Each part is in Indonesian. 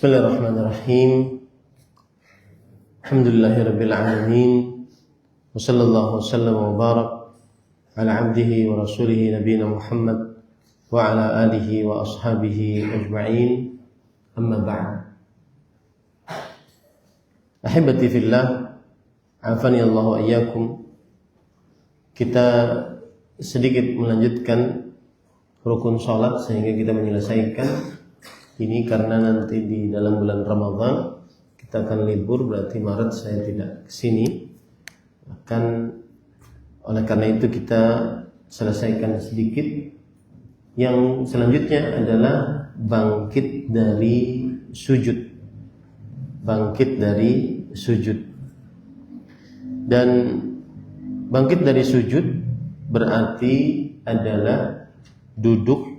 Bismillahirrahmanirrahim. Alhamdulillahirabbil alamin. Wa sallallahu wasallam wa barak ala abdihi wa rasulihi nabiyina Muhammad wa ala alihi wa ashabihi ajma'in. Amma ba'd. Ahibati fillah, afani Allah wa iyyakum. Kita sedikit melanjutkan rukun salat sehingga kita menyelesaikan ini, karena nanti di dalam bulan Ramadan kita akan libur, berarti Maret saya tidak kesini. Oleh karena itu kita selesaikan sedikit. Yang selanjutnya adalah bangkit dari sujud. Bangkit dari sujud. Dan bangkit dari sujud berarti adalah duduk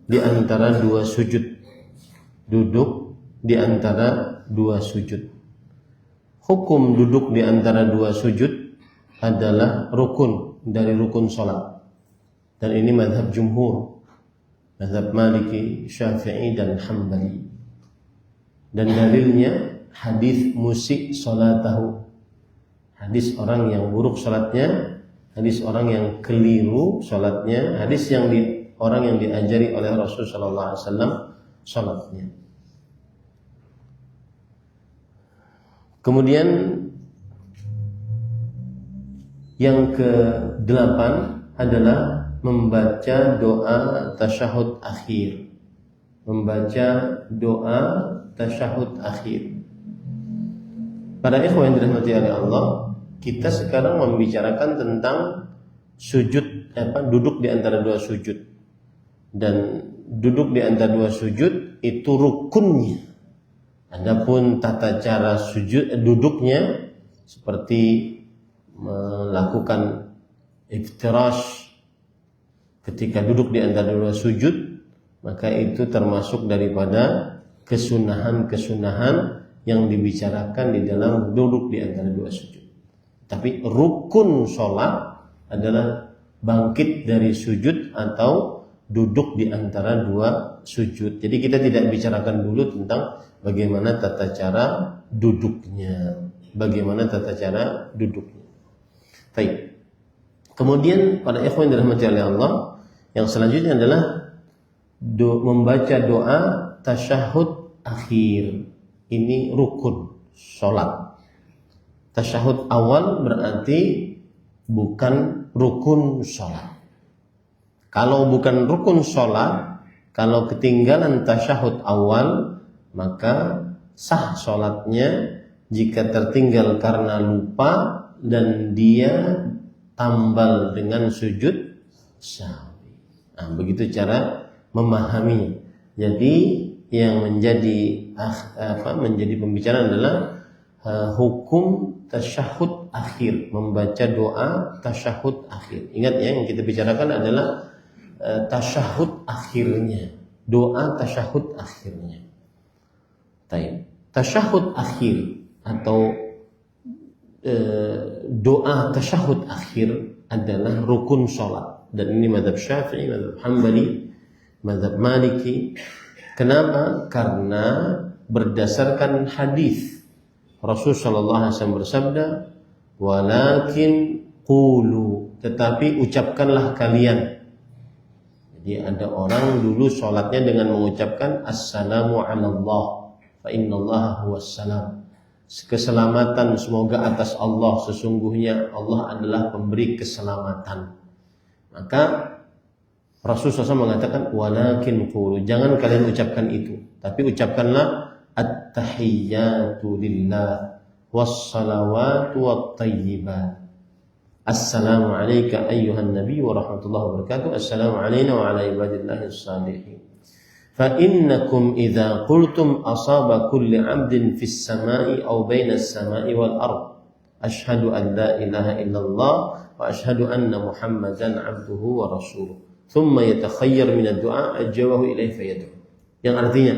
di antara dua sujud. Duduk di antara dua sujud. Hukum duduk di antara dua sujud adalah rukun dari rukun salat. Dan ini mazhab jumhur, mazhab Maliki, Syafi'i dan Hambali. Dan dalilnya hadis musik salatahu. Hadis orang yang buruk salatnya, hadis orang yang keliru salatnya, hadis yang orang yang diajari oleh Rasul sallallahu alaihi wasallam salatnya. Kemudian yang ke-8 adalah membaca doa tasyahud akhir. Membaca doa tasyahud akhir. Para ikhwan yang dirahmati oleh Allah, kita sekarang membicarakan tentang sujud, duduk di antara dua sujud. Dan duduk di antara dua sujud itu rukunnya. Adapun tata cara duduknya seperti melakukan iftirash ketika duduk di antara dua sujud, maka itu termasuk daripada kesunahan-kesunahan yang dibicarakan di dalam duduk di antara dua sujud. Tapi rukun sholat adalah bangkit dari sujud atau duduk di antara dua sujud. Jadi kita tidak bicarakan dulu tentang bagaimana tata cara duduknya. Bagaimana tata cara duduknya. Baik. Kemudian pada ikhwan dirahmati oleh Allah, yang selanjutnya adalah membaca doa tasyahud akhir. Ini rukun sholat. Tasyahud awal berarti bukan rukun sholat. Kalau bukan rukun sholat, kalau ketinggalan tasyahud awal, maka sah sholatnya jika tertinggal karena lupa dan dia tambal dengan sujud sahwi. Nah, begitu cara memahaminya. Jadi yang menjadi pembicaraan adalah hukum tasyahud akhir, membaca doa tasyahud akhir. Ingat ya, yang kita bicarakan adalah tasyahud akhirnya, doa tasyahud akhirnya. Tasyahud akhir atau doa tasyahud akhir adalah rukun sholat. Dan ini mazhab Syafi'i, mazhab Hambali, mazhab Maliki. Kenapa? Karena berdasarkan hadis Rasul sallallahu alaihi wasallam bersabda, "Walakin qulu," tetapi ucapkanlah kalian. Jadi ada orang dulu sholatnya dengan mengucapkan Assalamu ala Allah fa innallaha huwas salam. Keselamatan semoga atas Allah, sesungguhnya Allah adalah pemberi keselamatan. Maka Rasulullah SAW mengatakan walakin qulu, jangan kalian ucapkan itu, tapi ucapkanlah at-tahiyyatu lillah was-salawatu wat-thayyibat. Assalamu alayka ayyuhan nabi wa rahmatullahi wa barakatuh. Assalamu alayna wa ala ibadillahis salihin. Fa innakum idza qultum asaba kulli 'abdin fis sama'i aw bainas sama'i wal ard. Asyhadu an la ilaha illallah wa asyhadu anna Muhammadan 'abduhu wa rasuluh. Thumma yatakhayyar min ad-du'a ajawahu ilayhi fayad'u. Yang artinya,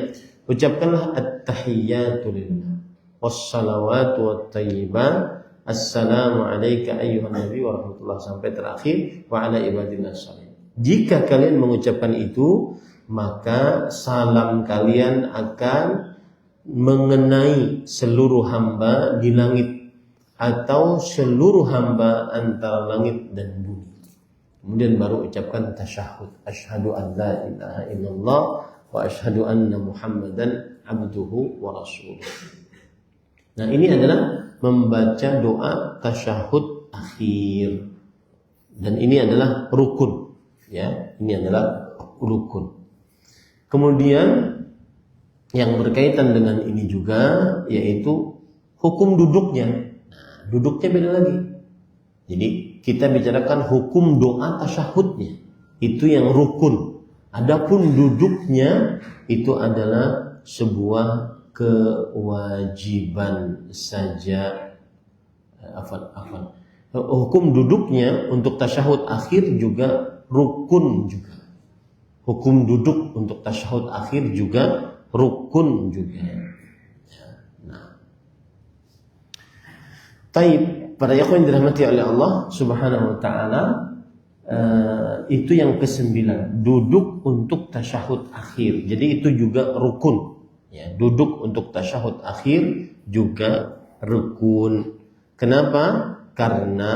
ucapkanlah at-tahiyyatu lillah was-salawatu wat-thayyibat. Assalamu alayka ayyuhan nabi wa rahmatullah sampai terakhir wa ala ibadillah salihin. Jika kalian mengucapkan itu, maka salam kalian akan mengenai seluruh hamba di langit atau seluruh hamba antara langit dan bumi. Kemudian baru ucapkan tasyahud, asyhadu an la ilaha illallah wa asyhadu anna Muhammadan abduhu wa rasuluh. Nah, ini adalah membaca doa tasyahud akhir. Dan ini adalah rukun, ya. Ini adalah rukun. Kemudian yang berkaitan dengan ini juga yaitu hukum duduknya. Nah, duduknya beda lagi. Jadi kita bicarakan hukum doa tasyahudnya, itu yang rukun. Adapun duduknya itu adalah sebuah kewajiban saja. Hukum duduknya untuk tasyahud akhir juga rukun juga. Hukum duduk untuk tasyahud akhir juga rukun juga. Nah, taib, para ikhwan dirahmati oleh Allah Subhanahu wa taala, itu yang ke-9, duduk untuk tasyahud akhir. Jadi itu juga rukun. Ya, duduk untuk tasyahud akhir juga rukun. Kenapa? Karena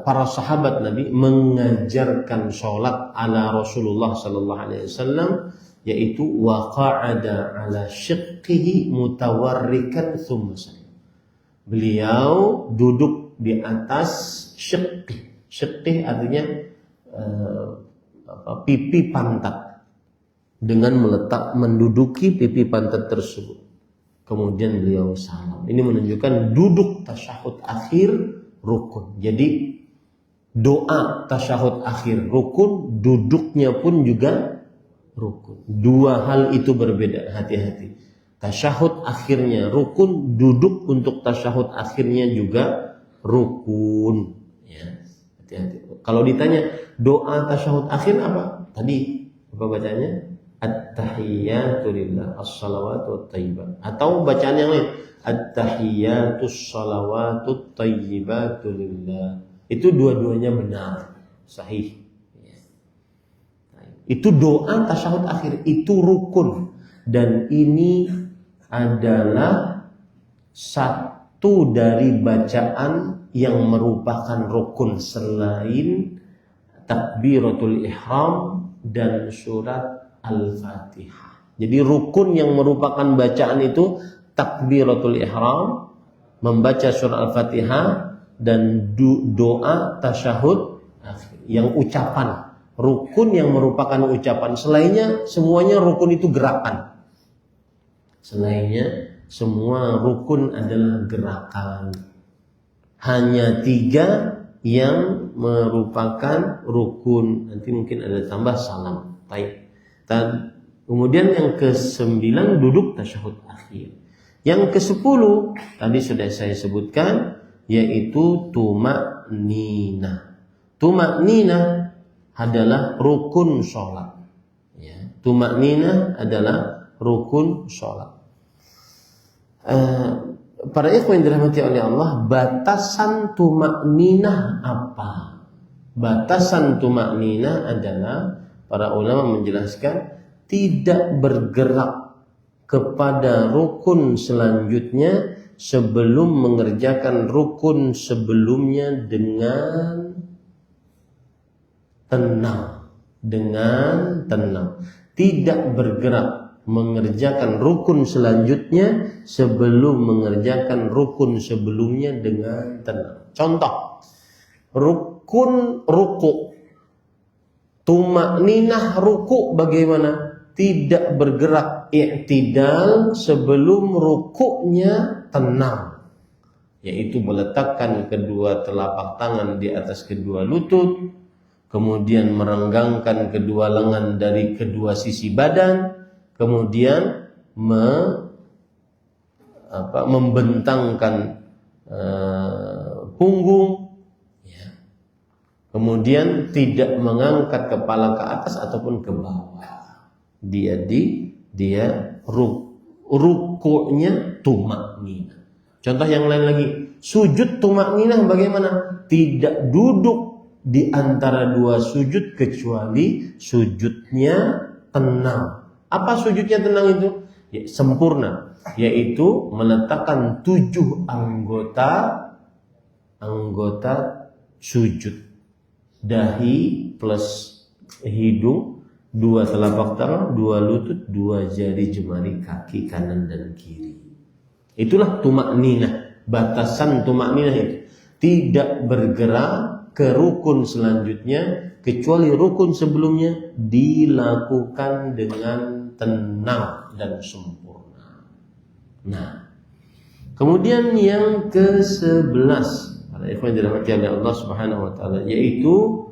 para sahabat Nabi mengajarkan sholat ala Rasulullah sallallahu alaihi wasallam, yaitu waqa'ada ala syiqqihi mutawarrikan thumma sallam. Beliau duduk di atas syiqqi. Syiqqi artinya pipi pantat, dengan menduduki pipi pantat tersebut. Kemudian beliau salam. Ini menunjukkan duduk tasyahud akhir rukun. Jadi doa tasyahud akhir rukun, duduknya pun juga rukun. Dua hal itu berbeda, hati-hati. Tasyahud akhirnya rukun, duduk untuk tasyahud akhirnya juga rukun. Ya, hati-hati. Kalau ditanya doa tasyahud akhir apa? Tadi apa bacanya? At-tahiyyatu lillah, as-salawatu wat-thayyibat. Atau bacaan yang lain, at-tahiyyatus salawatut thayyibatu lillah. Itu dua-duanya benar, sahih. Itu doa tasyahud akhir, itu rukun. Dan ini adalah satu dari bacaan yang merupakan rukun selain takbiratul ihram dan surat Al-Fatihah. Jadi rukun yang merupakan bacaan itu takbiratul ihram, membaca surah Al-Fatihah, dan doa tasyahud akhir. Yang ucapan, rukun yang merupakan ucapan. Selainnya semuanya rukun itu gerakan. Selainnya semua rukun adalah gerakan. Hanya 3 yang merupakan rukun. Nanti mungkin ada tambah salam. Baik. Dan kemudian yang ke-9 duduk tasyahud akhir. Yang ke-10 tadi sudah saya sebutkan, yaitu tumakninah. Tumakninah adalah rukun sholat. Ya, tumakninah adalah rukun sholat. Para ikhwan yang dirahmati oleh Allah, batasan tumakninah apa? Batasan tumakninah adalah, para ulama menjelaskan, tidak bergerak kepada rukun selanjutnya sebelum mengerjakan rukun sebelumnya dengan tenang. Dengan tenang. Tidak bergerak mengerjakan rukun selanjutnya sebelum mengerjakan rukun sebelumnya dengan tenang. Contoh, rukun ruku. Tumakninah ruku bagaimana? Tidak bergerak i'tidal sebelum rukuknya tenang, yaitu meletakkan kedua telapak tangan di atas kedua lutut, kemudian merenggangkan kedua lengan dari kedua sisi badan, kemudian membentangkan punggung, ya. Kemudian tidak mengangkat kepala ke atas ataupun ke bawah. Dia rukuknya tumakninah. Contoh yang lain lagi, sujud tumakninah bagaimana? Tidak duduk di antara dua sujud kecuali sujudnya tenang. Apa sujudnya tenang itu? sempurna, yaitu meletakkan 7 anggota sujud. Dahi plus hidung, 2 telapak tangan, 2 lutut, 2 jari jemari kaki kanan dan kiri. Itulah tumakninah. Batasan tumakninah itu tidak bergerak ke rukun selanjutnya kecuali rukun sebelumnya dilakukan dengan tenang dan sempurna. Nah, kemudian yang ke-11, para ikhwan dirahmati Allah Subhanahu wa taala, yaitu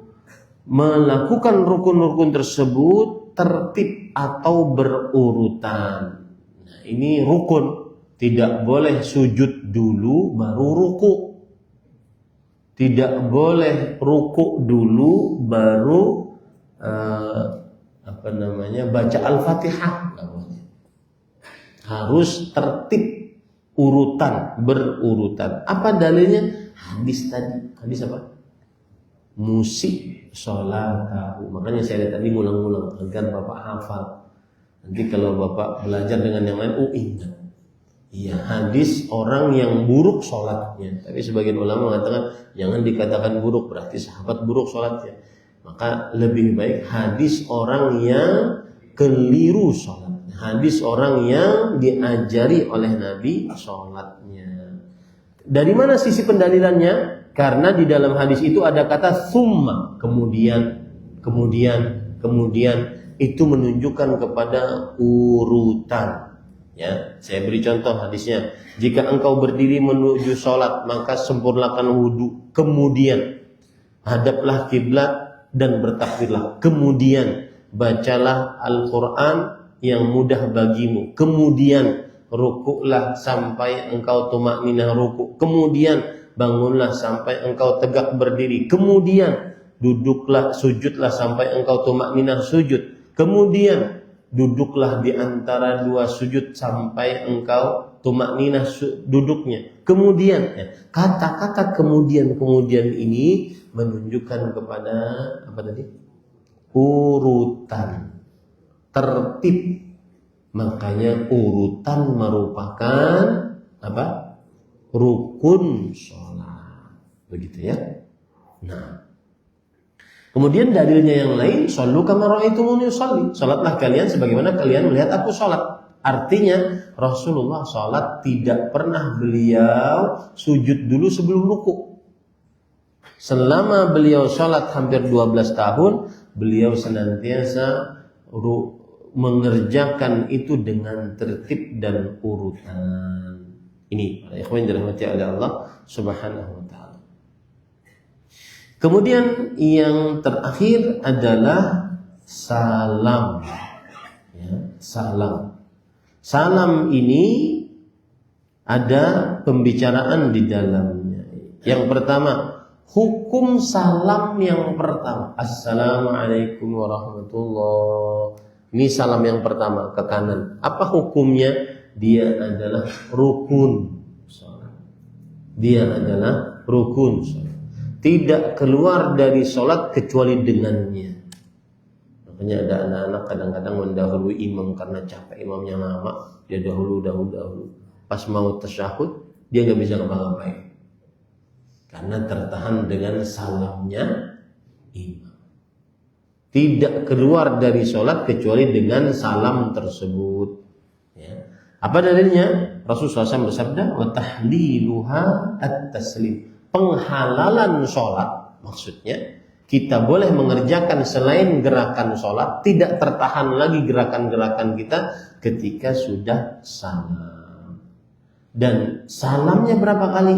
melakukan rukun-rukun tersebut tertib atau berurutan. Nah, ini rukun. Tidak boleh sujud dulu baru ruku. Tidak boleh ruku dulu baru baca Al-Fatihah. Harus tertib, urutan, berurutan. Apa dalilnya? Hadis tadi. Hadis apa? Musik sholatahu. Makanya saya tadi ngulang-ngulang agar Bapak hafal. Nanti kalau Bapak belajar dengan yang lain, ingat. Iya, hadis orang yang buruk sholatnya. Tapi sebagian ulama mengatakan jangan dikatakan buruk, berarti sahabat buruk sholatnya. Maka lebih baik hadis orang yang keliru sholatnya. Hadis orang yang diajari oleh Nabi sholatnya. Dari mana sisi pendalilannya? Karena di dalam hadis itu ada kata summa, kemudian itu menunjukkan kepada urutan. Ya, saya beri contoh hadisnya. Jika engkau berdiri menuju sholat, maka sempurnakan wudhu. Kemudian hadaplah kiblat dan bertakbirlah. Kemudian bacalah Al-Quran yang mudah bagimu. Kemudian rukuklah sampai engkau tumakninah rukuk. Kemudian bangunlah sampai engkau tegak berdiri. Kemudian duduklah, sujudlah sampai engkau tumakninah sujud. Kemudian duduklah di antara 2 sujud sampai engkau tumakninah duduknya. Kemudian kata-kata kemudian ini menunjukkan kepada apa tadi? Urutan, tertib. Makanya urutan merupakan apa? Rukun sholat. Begitu ya. Nah, kemudian dalilnya yang lain, shollu kama ra'aitumuni usolli. Salatlah kalian sebagaimana kalian melihat aku salat. Artinya Rasulullah salat tidak pernah beliau sujud dulu sebelum ruku. Selama beliau salat hampir 12 tahun, beliau senantiasa mengerjakan itu dengan tertib dan urutan. Ini para ikhwan dirahmati Allah Subhanahu wa taala. Kemudian yang terakhir adalah salam. Ya, salam. Salam ini ada pembicaraan di dalamnya. Yang pertama, hukum salam yang pertama. Assalamualaikum warahmatullahi. Ini salam yang pertama ke kanan. Apa hukumnya? Dia adalah rukun salat. Dia adalah rukun salat. Tidak keluar dari sholat kecuali dengannya. Makanya ada anak-anak kadang-kadang mendahului imam karena capek imamnya lama, dia dahulu. Pas mau tasyahud, dia nggak bisa ngapa-ngapain karena tertahan dengan salamnya imam. Tidak keluar dari sholat kecuali dengan salam tersebut. Ya. Apa dalilnya? Rasulullah SAW bersabda, wa tahliluha at-taslim. Penghalalan sholat, maksudnya kita boleh mengerjakan selain gerakan sholat, tidak tertahan lagi gerakan-gerakan kita ketika sudah salam. Dan salamnya berapa kali?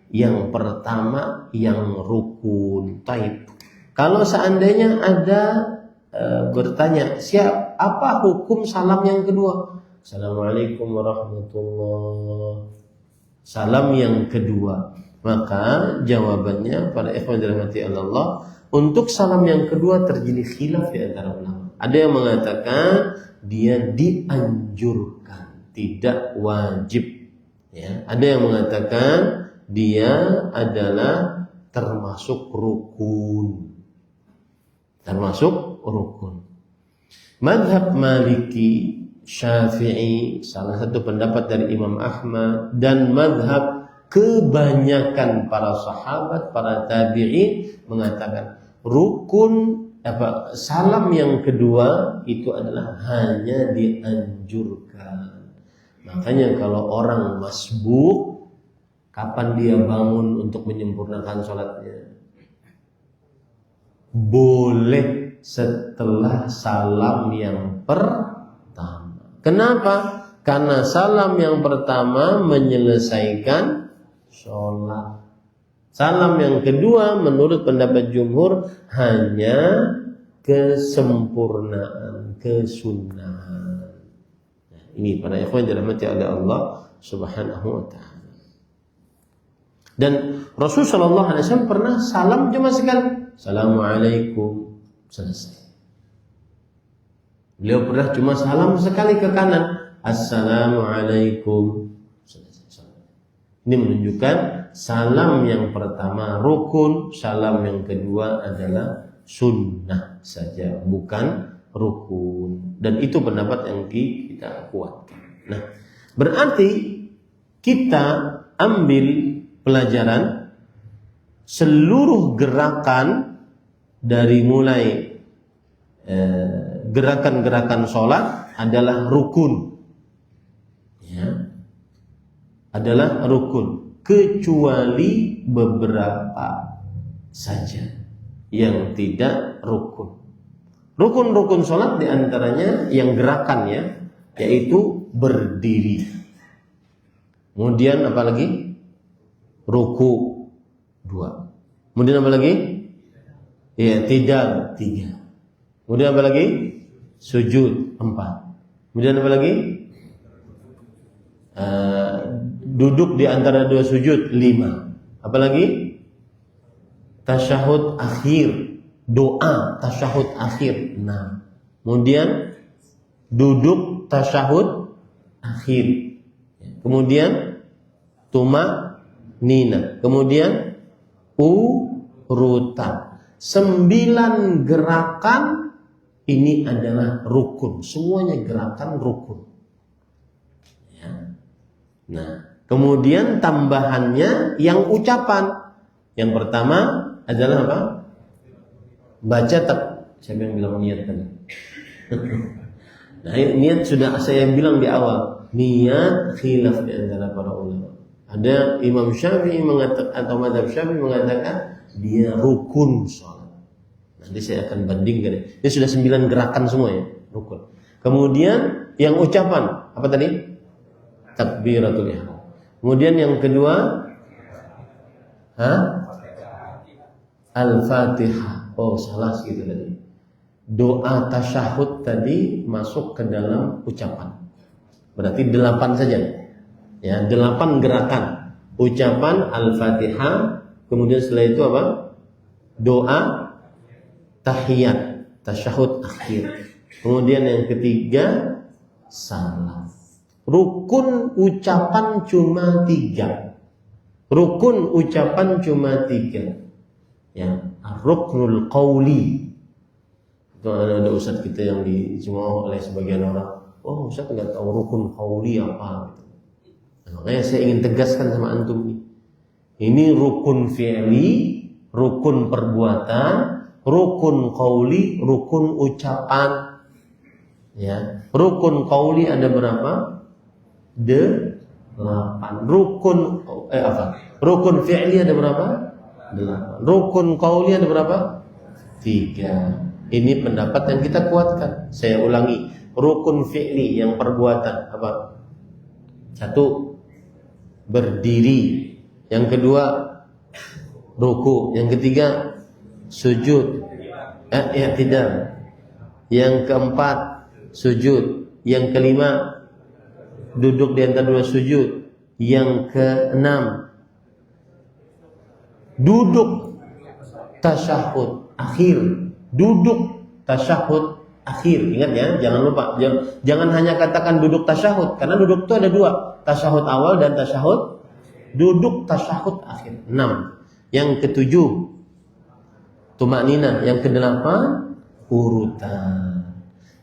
Yang pertama yang rukun. Taib. Kalau seandainya ada bertanya, apa hukum salam yang kedua? Assalamualaikum warahmatullahi. Salam yang kedua. Maka jawabannya pada ikhwan dirahmati Allah, untuk salam yang kedua terjadi khilaf di antara ulama. Ada yang mengatakan dia dianjurkan, tidak wajib. Ya, ada yang mengatakan dia adalah termasuk rukun. Termasuk rukun. Madhab Maliki Syafi'i, salah satu pendapat dari Imam Ahmad, dan madhab kebanyakan para sahabat, para tabi'in mengatakan salam yang kedua itu adalah hanya dianjurkan. Makanya kalau orang masbuk, kapan dia bangun untuk menyempurnakan sholatnya? Boleh setelah salam yang pertama. Kenapa? Karena salam yang pertama menyelesaikan sholat. Salam yang kedua menurut pendapat jumhur hanya kesempurnaan, kesunahan. Nah, ini para ikhwan dirahmati oleh Allah Subhanahu wa taala. Dan Rasulullah SAW pernah salam cuma sekali. Assalamualaikum, selesai. Beliau pernah cuma salam sekali ke kanan. Assalamualaikum, selesai. Ini menunjukkan salam yang pertama rukun, salam yang kedua adalah sunnah saja, bukan rukun. Dan itu pendapat yang kita kuatkan. Nah, berarti kita ambil pelajaran seluruh gerakan dari mulai gerakan-gerakan sholat adalah rukun, ya, adalah rukun, kecuali beberapa saja yang tidak rukun. Rukun-rukun sholat diantaranya yang gerakan, ya, yaitu berdiri. Kemudian apa lagi? Ruku 2. Kemudian apa lagi? Ya, tidak 3. Kemudian apa lagi? Sujud 4. Kemudian apa lagi? Duduk di antara 2 sujud 5. Apa lagi? Tasyahud akhir, doa tasyahud akhir 6. Kemudian duduk tasyahud akhir. Kemudian tumak-nina. Kemudian urutan. 9 gerakan ini adalah rukun. Semuanya gerakan rukun. Ya. Nah, kemudian tambahannya yang ucapan. Yang pertama adalah apa? Baca siapa yang bilang niat tadi? Nah, niat sudah saya bilang di awal. Niat khilaf di antara para ulama. Ada Imam Syafi'i mengatakan, atau mazhab Syafi'i mengatakan dia rukun sholat. Nanti saya akan bandingkan. Ini sudah 9 gerakan semua, ya, rukun. Kemudian yang ucapan apa tadi? Takbiratul ihram. Kemudian yang kedua, Al-Fatihah. Oh, salah segitu tadi. Doa tasyahud tadi masuk ke dalam ucapan. Berarti 8 saja. Ya, 8 gerakan. Ucapan Al-Fatihah, kemudian setelah itu apa? Doa tahiyat, tasyahud akhir. Kemudian yang ketiga salam. Rukun ucapan cuma 3. Rukun ucapan cuma 3. Ya, ruknul qauli. Itu ada ustaz kita yang dicemooh oleh sebagian orang. Oh, ustaz enggak tahu rukun qauli apa gitu. Nah, makanya saya ingin tegaskan sama antum nih. Ini rukun fi'li, rukun perbuatan, rukun qauli, rukun ucapan. Ya, rukun qauli ada berapa? 8. Rukun fi'li ada berapa? 8. Rukun qauli ada berapa? 3. Ini pendapat yang kita kuatkan. Saya ulangi. Rukun fi'li yang perbuatan apa? 1, berdiri. Yang kedua, ruku. Yang ketiga, sujud. I'tidal. Yang keempat, sujud. Yang kelima, duduk di antara 2 sujud. Yang keenam, duduk tasyahud akhir. Duduk tasyahud akhir. Ingat ya, jangan lupa. Jangan hanya katakan duduk tasyahud, karena duduk itu ada 2, tasyahud awal dan tasyahud. Duduk tasyahud akhir 6. Yang ke-7 tumak nina. Yang ke-8 urutan.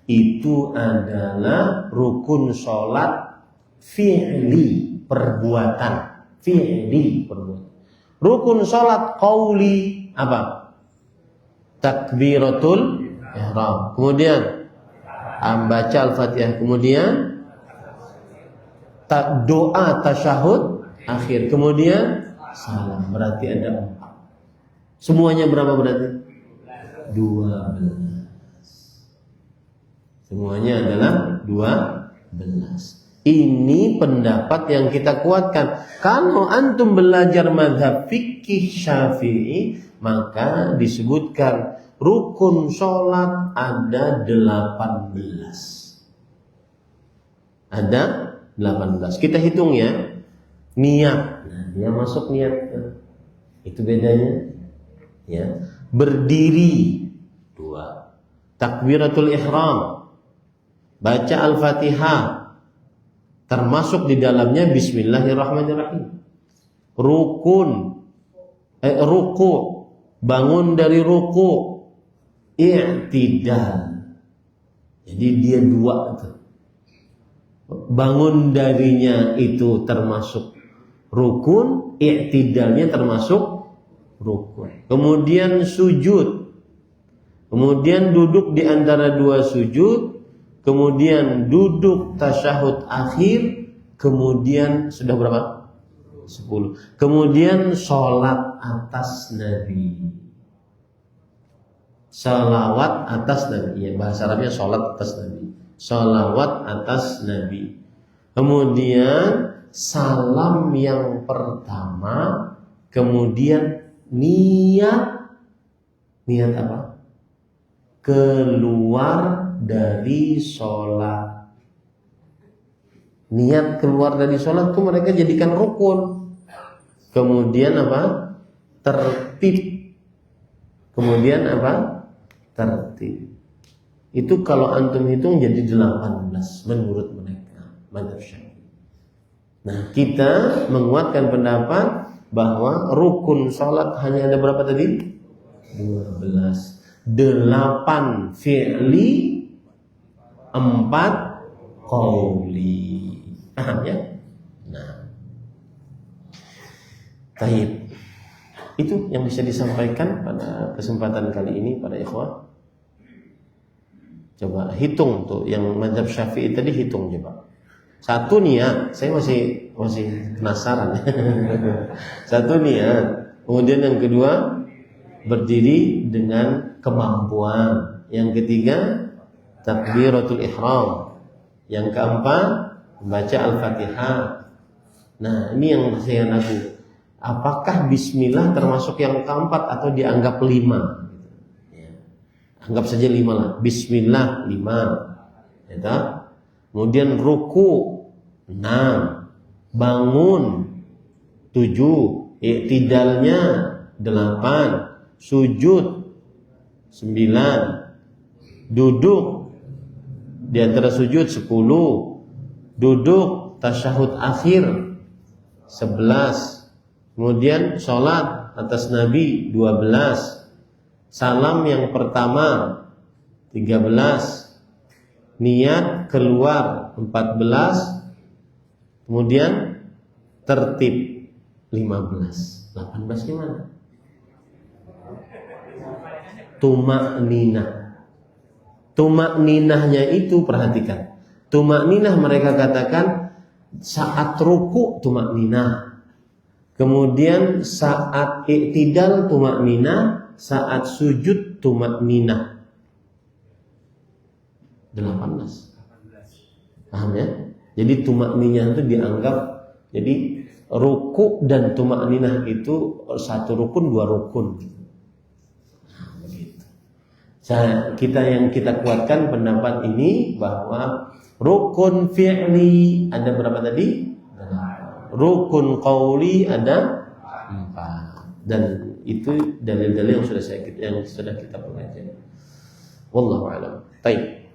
itu adalah rukun sholat fi'li, perbuatan. Fi'li, perbuatan. Rukun sholat qauli apa? Takbiratul ihram. Kemudian baca Al-Fatihah. Kemudian doa tasyahud akhir. Kemudian salam. Berarti ada 4. Semuanya berapa berarti? 12. Semuanya adalah 12. Ini pendapat yang kita kuatkan. Kalau antum belajar mazhab fikih Syafi'i, maka disebutkan rukun sholat ada 18. Ada 18. Kita hitung ya. Niat. Nah, dia masuk niat. Itu bedanya. Ya. Berdiri 2. Takbiratul ihram. Baca Al-Fatihah. Termasuk di dalamnya Bismillahirrahmanirrahim. Ruku, bangun dari ruku, i'tidal. Jadi dia 2 itu. Bangun darinya itu termasuk rukun, i'tidalnya termasuk rukun. Kemudian sujud. Kemudian duduk di antara 2 sujud. Kemudian duduk tasyahud akhir. Kemudian sudah berapa? 10. Kemudian sholat atas Nabi. Salawat atas Nabi. Ya, bahasa Arabnya sholat atas Nabi. Salawat atas Nabi. Kemudian salam yang pertama. Kemudian niat. Niat apa? Keluar dari sholat. Niat keluar dari sholat itu mereka jadikan rukun. Kemudian apa? Tertib. Kemudian apa? Tertib. Itu kalau antum hitung jadi 18 menurut mereka, mazhab Syafi'i. Nah, kita menguatkan pendapat bahwa rukun sholat hanya ada berapa tadi? 12. 8 fi'li, 4 qauli. Paham ya? Nah, taib. Itu yang bisa disampaikan pada kesempatan kali ini pada ikhwah. Coba hitung tuh yang mazhab Syafi'i tadi, hitung coba. 1 niat, saya masih penasaran. 1 niat. Kemudian yang kedua berdiri dengan kemampuan. Yang ketiga takbiratul ihram. Yang keempat membaca Al-Fatihah. Nah, ini yang saya ragu. Apakah bismillah termasuk yang keempat atau dianggap 5? Ya. Anggap saja 5 lah. Bismillah 5. Ya, kemudian ruku 6. Bangun 7. I'tidalnya 8. Sujud 9. Duduk di antara sujud 10. Duduk tasyahud akhir 11. Kemudian sholat atas Nabi 12. Salam yang pertama 13. Niat keluar 14. Kemudian tertib 15. 18 gimana? Tumak ninahnya itu perhatikan. Tumak ninah mereka katakan saat ruku tumak ninah. Kemudian saat i'tidal tumak ninah, saat sujud tumak ninah. 18. Paham ya? Jadi tumak ninah itu dianggap, jadi ruku dan tumak ninah itu 1 rukun 2 rukun. Kita kuatkan pendapat ini bahwa rukun fi'li ada berapa tadi? Rukun qauli ada 4. Dan itu dalil-dalil yang sudah kita pelajari. Wallahu a'lam. Baik.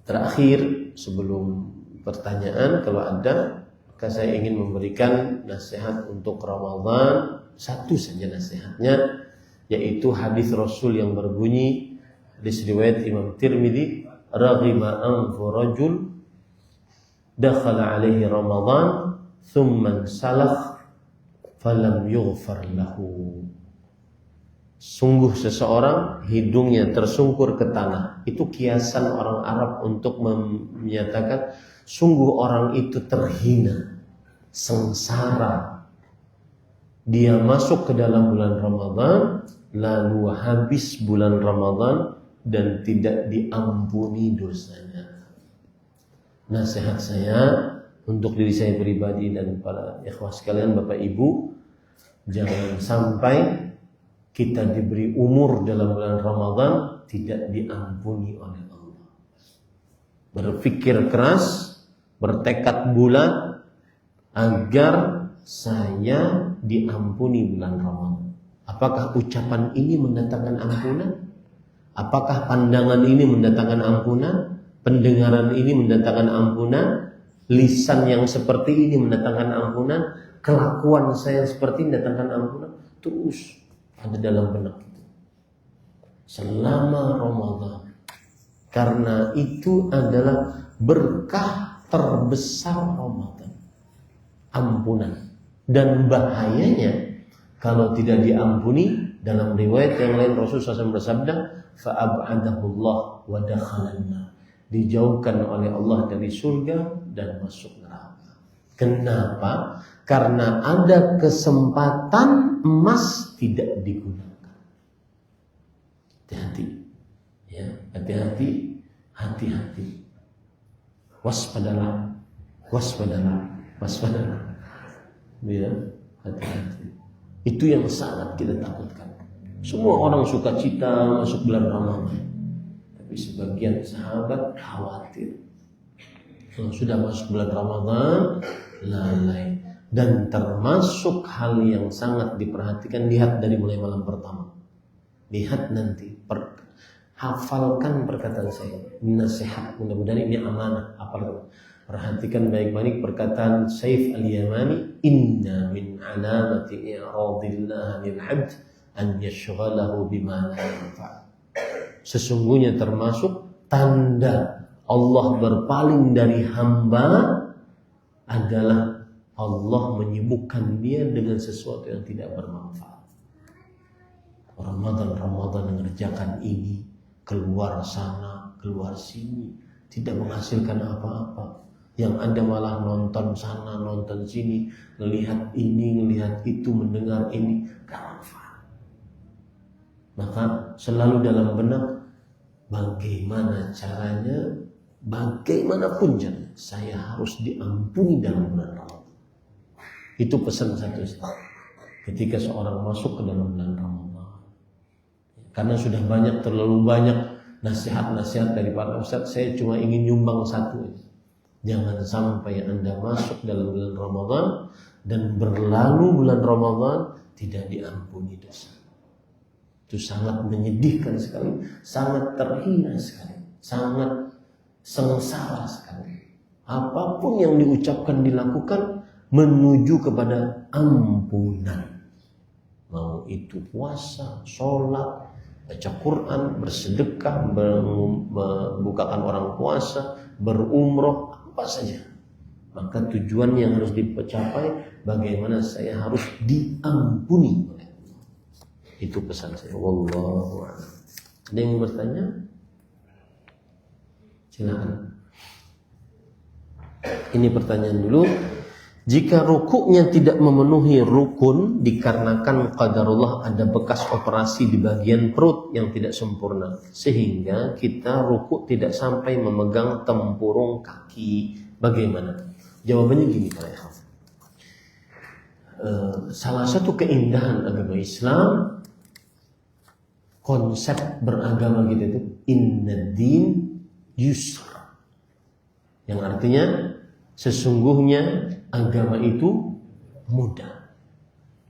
Terakhir sebelum pertanyaan, kalau ada, maka saya ingin memberikan nasihat untuk Ramadan. 1 saja nasihatnya, yaitu hadis Rasul yang berbunyi, hadis riwayat Imam Tirmidzi, raghiba anfu rajul dakhala alaihi Ramadan thumma salakh falam yughfar lahu. Sungguh seseorang hidungnya tersungkur ke tanah. Itu kiasan orang Arab untuk menyatakan sungguh orang itu terhina, sengsara. Dia masuk ke dalam bulan Ramadan, lalu habis bulan Ramadan dan tidak diampuni dosanya. Nasihat saya untuk diri saya pribadi dan para ikhwah sekalian, Bapak Ibu, jangan sampai kita diberi umur dalam bulan Ramadan tidak diampuni oleh Allah. Berpikir keras, bertekad bulat agar saya diampuni bulan Ramadan. Apakah ucapan ini mendatangkan ampunan? Apakah pandangan ini mendatangkan ampunan? Pendengaran ini mendatangkan ampunan? Lisan yang seperti ini mendatangkan ampunan? Kelakuan saya seperti ini mendatangkan ampunan? Terus ada dalam benak itu selama Ramadan, karena itu adalah berkah terbesar Ramadan, ampunan. Dan bahayanya kalau tidak diampuni, dalam riwayat yang lain Rasulullah SAW bersabda, fa'ab'adahullah wa dakhalanna, dijauhkan oleh Allah dari surga dan masuk neraka. Kenapa? Karena ada kesempatan emas tidak digunakan. Hati-hati, ya, hati-hati, hati-hati. Waspadalah, waspadalah, waspadalah. Ya, hati-hati. Itu yang sangat kita takutkan. Semua orang suka cita masuk bulan Ramadan, tapi sebagian sahabat khawatir. Kalau sudah masuk bulan Ramadan, lalai. Dan termasuk hal yang sangat diperhatikan, lihat dari mulai malam pertama. Lihat nanti, hafalkan perkataan saya. Nasihat, mudah-mudahan ini amanah. Perhatikan baik-baik perkataan Saif al-Yamani, inna min alamati i'radillah lil 'abd an yashghalahu bima la yanfa'. Sesungguhnya termasuk tanda Allah berpaling dari hamba adalah Allah menyibukkan dia dengan sesuatu yang tidak bermanfaat. Ramadan mengerjakan ini, keluar sana, keluar sini, tidak menghasilkan apa-apa. Yang ada malah nonton sana, nonton sini, melihat ini, melihat itu, mendengar ini, gak manfaat. Maka selalu dalam benak, bagaimana caranya, bagaimanapun caranya, saya harus diampuni dalam bulan Ramadan. Itu pesan satu ketika seorang masuk ke dalam bulan Ramadan. Karena sudah terlalu banyak nasihat-nasihat dari para ustaz, saya cuma ingin nyumbang satu. Jangan sampai Anda masuk dalam bulan Ramadan dan berlalu bulan Ramadan tidak diampuni dosa. Itu sangat menyedihkan sekali, sangat terhina sekali, sangat sengsara sekali. Apapun yang diucapkan, dilakukan menuju kepada ampunan. Mau itu puasa, sholat, baca Quran, bersedekah, membukakan orang puasa, berumroh, apa saja. Maka tujuan yang harus dicapai, bagaimana saya harus diampuni oleh Allah. Itu pesan saya. Wallahu a'lam. Ada yang bertanya? Silakan. Ini pertanyaan dulu. Jika rukuknya tidak memenuhi rukun dikarenakan qadarullah ada bekas operasi di bagian perut yang tidak sempurna, sehingga kita rukuk tidak sampai memegang tempurung kaki, bagaimana? Jawabannya gini Pak Ikhwan. Salah satu keindahan agama Islam, konsep beragama kita itu inna din yusr, yang artinya sesungguhnya agama itu mudah.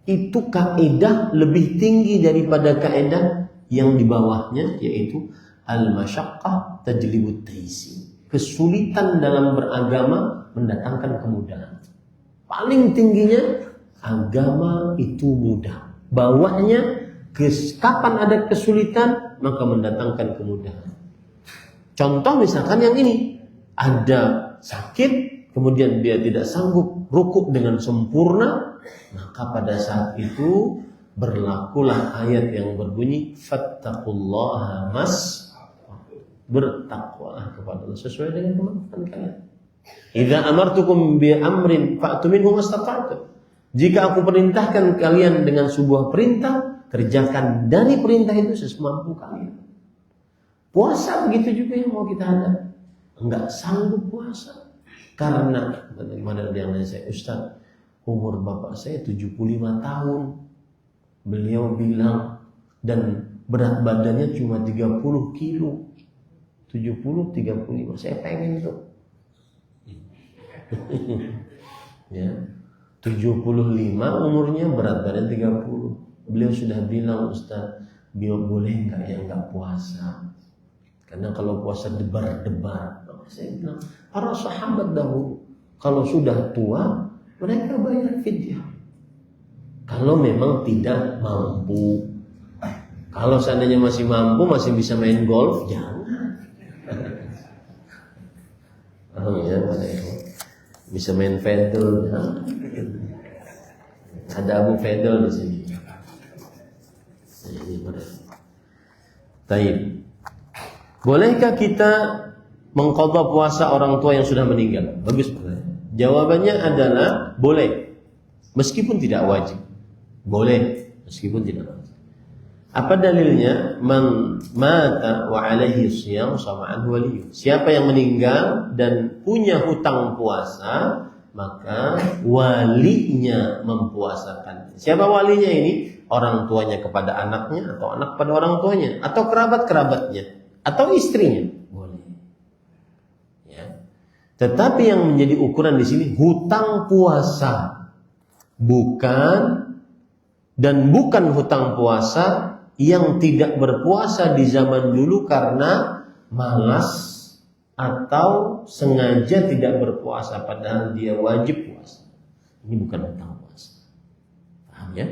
Itu kaidah lebih tinggi daripada kaidah yang di bawahnya, yaitu al-masyaqqah tajlibut taysir. Kesulitan dalam beragama mendatangkan kemudahan. Paling tingginya agama itu mudah. Bawahnya kapan ada kesulitan maka mendatangkan kemudahan. Contoh misalkan yang ini, ada sakit, kemudian dia tidak sanggup rukuk dengan sempurna, maka pada saat itu berlakulah ayat yang berbunyi fattaqullaha bertakwalah kepada Allah sesuai dengan kemampuan kalian. Idza amartukum bi amrin fa'tu minhu mastata'tum. Jika aku perintahkan kalian dengan sebuah perintah, kerjakan dari perintah itu semampu kalian. Puasa begitu juga yang mau kita hadapi. Enggak sanggup puasa. Karena bagaimana yang nanya saya, Ustaz, umur bapak saya 75 tahun. Beliau bilang, dan berat badannya cuma 30 kilo. 70-35, saya pengen tuh. Ya, 75 umurnya, berat badan 30. Beliau sudah bilang, Ustaz, boleh nggak ya nggak puasa? Karena kalau puasa debar-debar. Saya bilang, para sahabat dahulu kalau sudah tua mereka bayar fidyah. Kalau memang tidak mampu. Kalau seandainya masih mampu, masih bisa main golf, jangan. Ya, bisa main pedal, ya. Ada Abu Pedal di sini. Ini Taib. Bolehkah kita mengqadha puasa orang tua yang sudah meninggal? Bagus. Jawabannya adalah boleh, meskipun tidak wajib. Boleh, meskipun tidak wajib. Apa dalilnya? Man mata wa alaihi shiyam sama'an waliyyu. Siapa yang meninggal dan punya hutang puasa, maka walinya mempuasakan. Siapa walinya ini? Orang tuanya kepada anaknya, atau anak pada orang tuanya, atau kerabat-kerabatnya, atau istrinya. Boleh. Ya. Tetapi yang menjadi ukuran di sini hutang puasa, bukan hutang puasa yang tidak berpuasa di zaman dulu karena malas atau sengaja tidak berpuasa padahal dia wajib puasa. Ini bukan hutang puasa. Paham ya?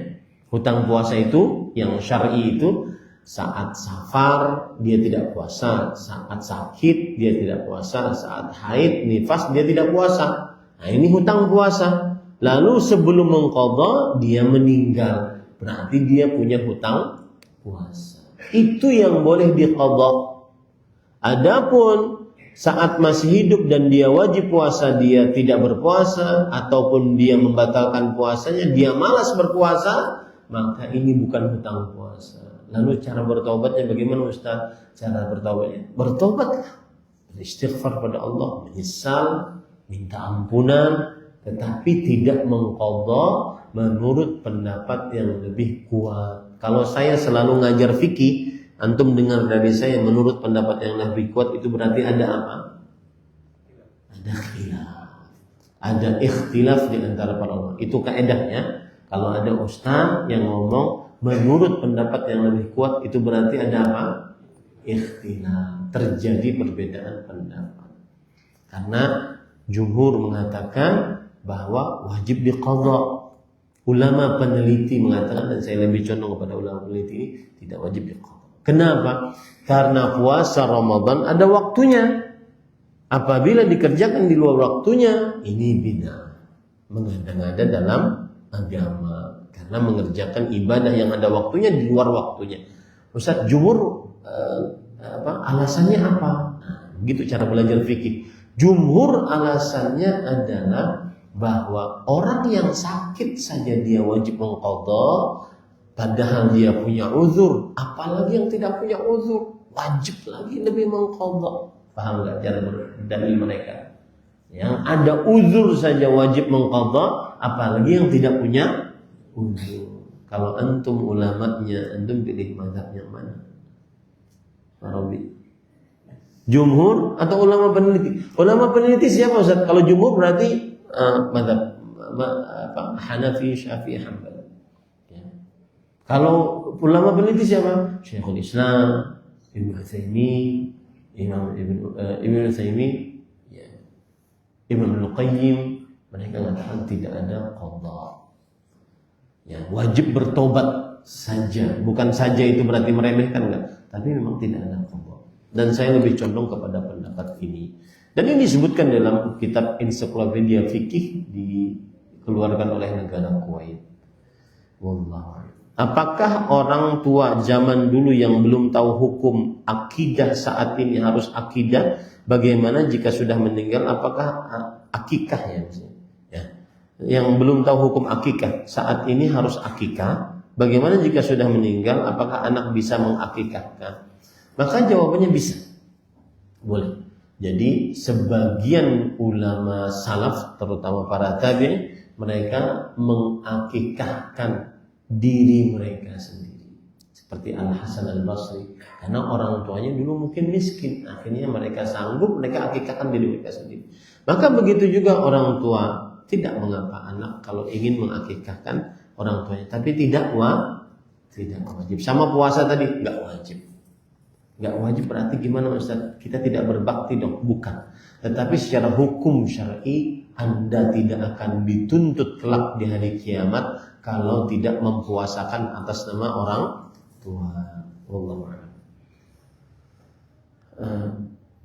Hutang puasa itu yang syar'i itu saat safar dia tidak puasa, saat sakit dia tidak puasa, saat haid, nifas dia tidak puasa. Nah, ini hutang puasa. Lalu sebelum mengqadha dia meninggal, berarti dia punya hutang puasa. Itu yang boleh diqadha. Adapun saat masih hidup dan dia wajib puasa, dia tidak berpuasa, ataupun dia membatalkan puasanya, dia malas berpuasa, maka ini bukan hutang puasa. Lalu cara bertobatnya bagaimana, Ustaz? Cara bertobatnya, bertobat, beristighfar pada Allah, menyesal, minta ampunan, tetapi tidak mengqadha menurut pendapat yang lebih kuat. Kalau saya selalu ngajar fikih, antum dengar dari saya menurut pendapat yang lebih kuat, itu berarti ada apa? Ada khilaf. Ada ikhtilaf di antara para ulama. Itu kaedahnya. Kalau ada ustaz yang ngomong menurut pendapat yang lebih kuat, itu berarti ada apa? Ikhtilaf. Terjadi perbedaan pendapat. Karena jumhur mengatakan bahwa wajib diqadha. Ulama peneliti mengatakan, dan saya lebih condong kepada ulama peneliti ini, tidak wajib diqadha. Kenapa? Karena puasa Ramadan ada waktunya. Apabila dikerjakan di luar waktunya, ini bid'ah, mengada-ngada dalam agama. Karena mengerjakan ibadah yang ada waktunya di luar waktunya. Ustaz, jumhur alasannya apa? Nah, begitu cara belajar fikih. Jumhur alasannya adalah bahwa orang yang sakit saja dia wajib mengqadha, padahal dia punya uzur. Apalagi yang tidak punya uzur, wajib lagi lebih mengqadha. Paham nggak cara berdalil mereka? Yang ada uzur saja wajib mengqadha, apalagi yang tidak punya uzur. Kalau antum ulamanya, antum pilih mazhab yang mana? Arabi, jumhur atau ulama peneliti? Ulama peneliti siapa, Ustaz? Kalau jumhur berarti mazhab Hanafi, Syafi'i, Hanbali. Ya. Kalau ulama peneliti siapa? Syekhul Islam, Ibnu Utsaimin, Ibnu Utsaimin, ya. Ibnu Qayyim, mereka mengatakan tidak ada qadha. Ya, wajib bertobat saja. Bukan saja itu berarti meremehkan, enggak, tapi memang tidak ada qadha. Dan saya lebih condong kepada pendapat ini. Dan ini disebutkan dalam kitab Ensiklopedia Fikih dikeluarkan oleh negara Kuwait. Wallahu a'lam. Apakah orang tua zaman dulu yang belum tahu hukum akidah saat ini harus akidah? Bagaimana jika sudah meninggal? Apakah akikah ya? Yang belum tahu hukum akikah saat ini harus akikah. Bagaimana jika sudah meninggal? Apakah anak bisa mengakikahkan? Maka jawabannya bisa, boleh. Jadi sebagian ulama salaf, terutama para tabi'in, mereka mengakikahkan diri mereka sendiri. Seperti Al-Hasan Al-Basri, karena orang tuanya dulu mungkin miskin, akhirnya mereka sanggup, mereka akikahkan diri mereka sendiri. Maka begitu juga orang tua, tidak mengapa anak kalau ingin mengakikahkan orang tuanya, tapi tidak wajib. Sama puasa tadi, nggak wajib. Nggak wajib berarti gimana Ustaz? Kita tidak berbakti dong? Bukan. Tetapi secara hukum syar'i Anda tidak akan dituntut kelak di hari kiamat kalau tidak mempuasakan atas nama orang tua. Wallahu a'lam.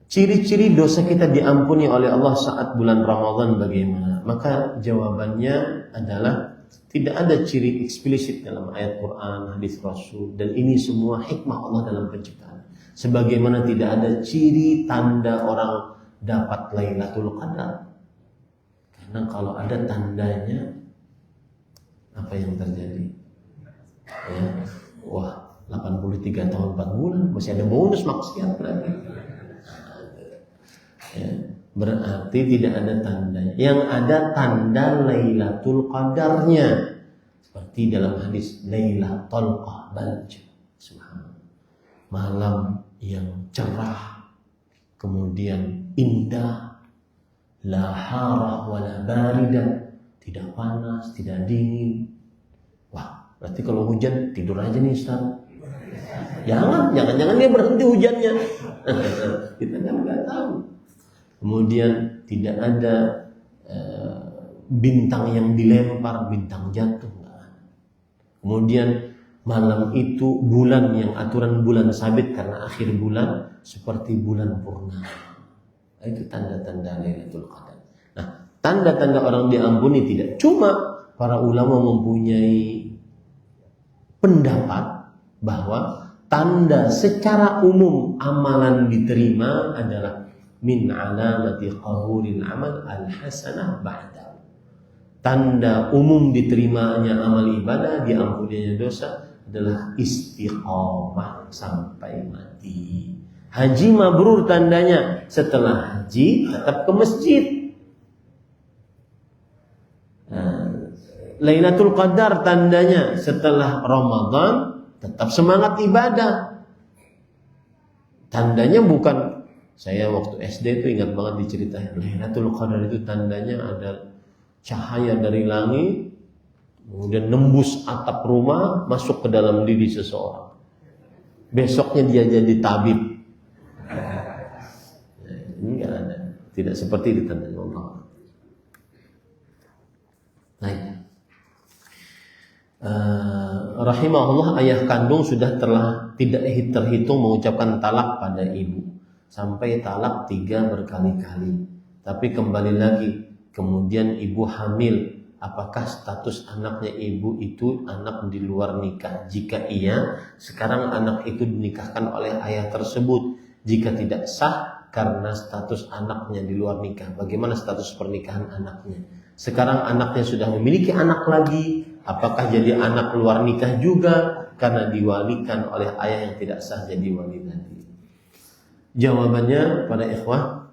Ciri-ciri dosa kita diampuni oleh Allah saat bulan Ramadan bagaimana? Maka jawabannya adalah tidak ada ciri eksplisit dalam ayat Quran, hadis Rasul, dan ini semua hikmah Allah dalam penciptaan. Sebagaimana tidak ada ciri tanda orang dapat Lailatul Qadar. Karena kalau ada tandanya, apa yang terjadi? Ya, wah, 83 tahun 4 bulan masih ada bonus maksiat berarti. Ya, berarti tidak ada tandanya. Yang ada tanda Lailatul Qadarnya. Seperti dalam hadis Lailatul Qadar. Subhanallah. Malam yang cerah, kemudian indah, la harah wala baridah, tidak panas, tidak dingin. Wah, berarti kalau hujan tidur aja nih Ustaz. Jangan dia berhenti hujannya. Kita kan nggak tahu. Kemudian tidak ada bintang yang dilempar, bintang jatuh. Kemudian malam itu bulan yang aturan bulan sabit karena akhir bulan seperti bulan purnama. Itu tanda-tanda Lailatul Qadar. Nah, tanda-tanda orang diampuni tidak. Cuma para ulama mempunyai pendapat bahwa tanda secara umum amalan diterima adalah min alamati qabulil amal al-hasanah ba'da. Tanda umum diterimanya amal ibadah, diampuninya dosa adalah istiqomah sampai mati. Haji mabrur tandanya setelah haji tetap ke masjid. Lailatul Qadar tandanya setelah Ramadan tetap semangat ibadah. Tandanya bukan, saya waktu SD itu ingat banget diceritain Lailatul Qadar itu tandanya ada cahaya dari langit kemudian nembus atap rumah masuk ke dalam diri seseorang. Besoknya dia jadi tabib. Ini enggak ada. Tidak seperti itu tandanya Allah. Baik. Rahimahullah, ayah kandung sudah tidak terhitung mengucapkan talak pada ibu sampai talak 3 berkali-kali. Tapi kembali lagi, kemudian ibu hamil, apakah status anaknya ibu itu anak di luar nikah? Jika iya, sekarang anak itu dinikahkan oleh ayah tersebut. Jika tidak sah karena status anaknya di luar nikah, bagaimana status pernikahan anaknya? Sekarang anaknya sudah memiliki anak lagi, apakah jadi anak luar nikah juga karena diwalikan oleh ayah yang tidak sah jadi wali tadi? Jawabannya pada ikhwah,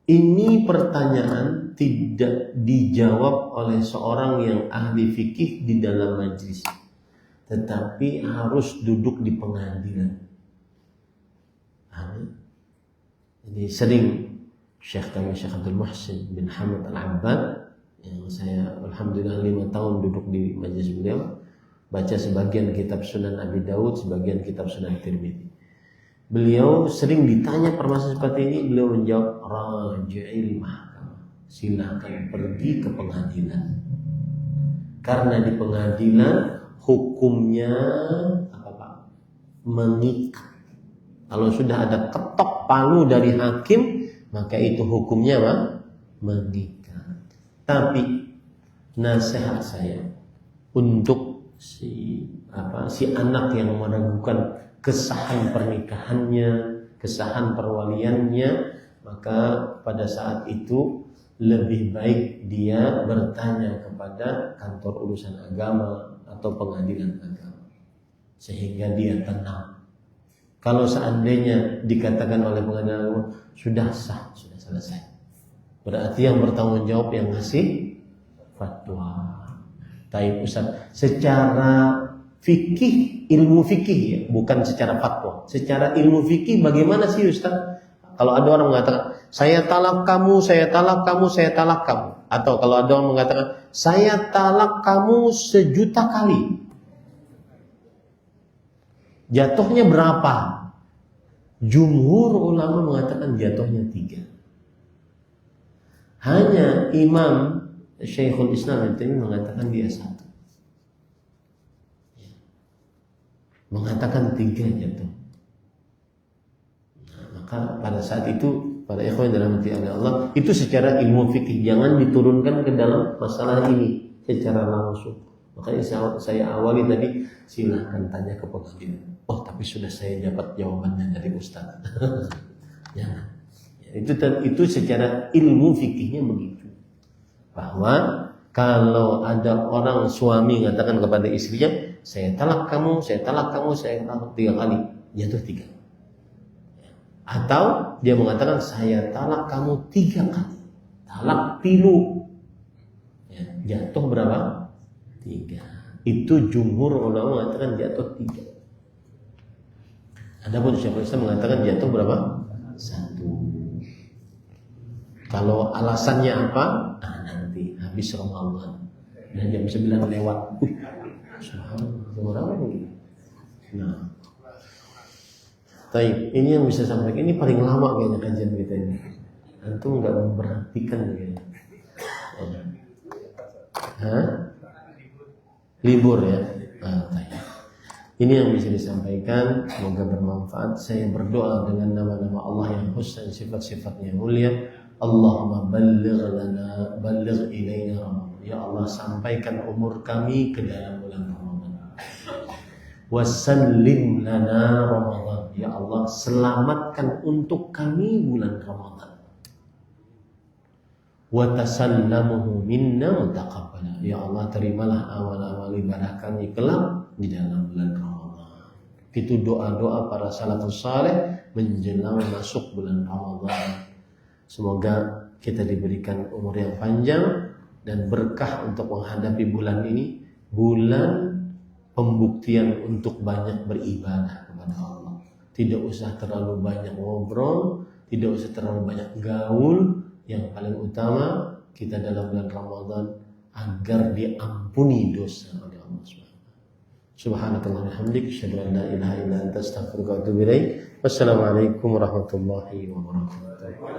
ini pertanyaan tidak dijawab oleh seorang yang ahli fikih di dalam majlis, tetapi harus duduk di pengadilan. Jadi sering Syekh Abdul Muhsin bin Hamad Al-Abbad, yang saya alhamdulillah 5 tahun duduk di majlis beliau, baca sebagian kitab Sunan Abi Dawud, sebagian kitab Sunan Tirmidzi. Beliau sering ditanya permasalahan seperti ini, beliau menjawab, raji'il mahkamah, silakan pergi ke pengadilan. Karena di pengadilan hukumnya apa Pak? Mengikat. Kalau sudah ada ketok palu dari hakim, maka itu hukumnya apa? Mengikat. Tapi nasihat saya untuk si anak yang meragukan kesahan pernikahannya, kesahan perwaliannya, maka pada saat itu lebih baik dia bertanya kepada kantor urusan agama atau pengadilan agama sehingga dia tenang. Kalau seandainya dikatakan oleh pengadilan agama sudah sah, sudah selesai, berarti yang bertanggung jawab yang ngasih fatwa. Taib Ustaz, secara fikih, ilmu fikih ya, bukan secara fatwa. Secara ilmu fikih bagaimana sih Ustaz? Kalau ada orang mengatakan, saya talak kamu, saya talak kamu, saya talak kamu. Atau kalau ada orang mengatakan, saya talak kamu 1.000.000 kali. Jatuhnya berapa? Jumhur ulama mengatakan jatuhnya 3. Hanya Imam Syekhul Islam itu mengatakan dia 1. Mengatakan 3 jatuh. Maka pada saat itu para ikhwan dalam hati Allah, itu secara ilmu fikih, jangan diturunkan ke dalam masalah ini secara langsung. Makanya saya awali tadi, silahkan tanya ke pengadilan. Oh, tapi sudah saya dapat jawabannya dari Ustaz. Jangan. Itu secara ilmu fikihnya begitu. Bahwa kalau ada orang suami mengatakan kepada istrinya, saya talak kamu, saya talak kamu, saya talak 3 kali, jatuh 3. Atau dia mengatakan saya talak kamu 3 kali, talak 3, ya, jatuh berapa? 3. Itu jumhur ulama mengatakan jatuh 3. Adapun Syekhul Islam mengatakan jatuh berapa? 1. Kalau alasannya apa? Nanti habis Ramadan dan jam 9 lewat. Subhanallah. Nah, Taib, ini yang bisa sampaikan. Ini paling lama kayaknya kajian kita ini. Antum nggak memperhatikan kayaknya. Libur ya. Ini yang bisa disampaikan. Semoga bermanfaat. Saya berdoa dengan nama-nama Allah yang husna, sifat-sifatnya mulia. Allahumma balligh ilaina Ramadan. Ya Allah, sampaikan umur kami ke dalam bulan Ramadan. Wasallim lana Ramadan. Ya Allah, selamatkan untuk kami bulan Ramadan. Wa tasallamuhu minna mutaqabbala. Ya Allah, terimalah amal-amal ibadah kami kelak di dalam bulan Ramadan. Itu doa-doa para salafus saleh menjelang masuk bulan Ramadan. Semoga kita diberikan umur yang panjang dan berkah untuk menghadapi bulan ini, bulan pembuktian untuk banyak beribadah kepada Allah. Tidak usah terlalu banyak ngobrol, tidak usah terlalu banyak gaul. Yang paling utama kita dalam bulan Ramadan agar diampuni dosa oleh Allah SWT. Subhanakallah walhamdulillah, asyhadu an la ilaha illa anta, astaghfiruka wa atubu ilaik. Wassalamualaikum warahmatullahi wabarakatuh.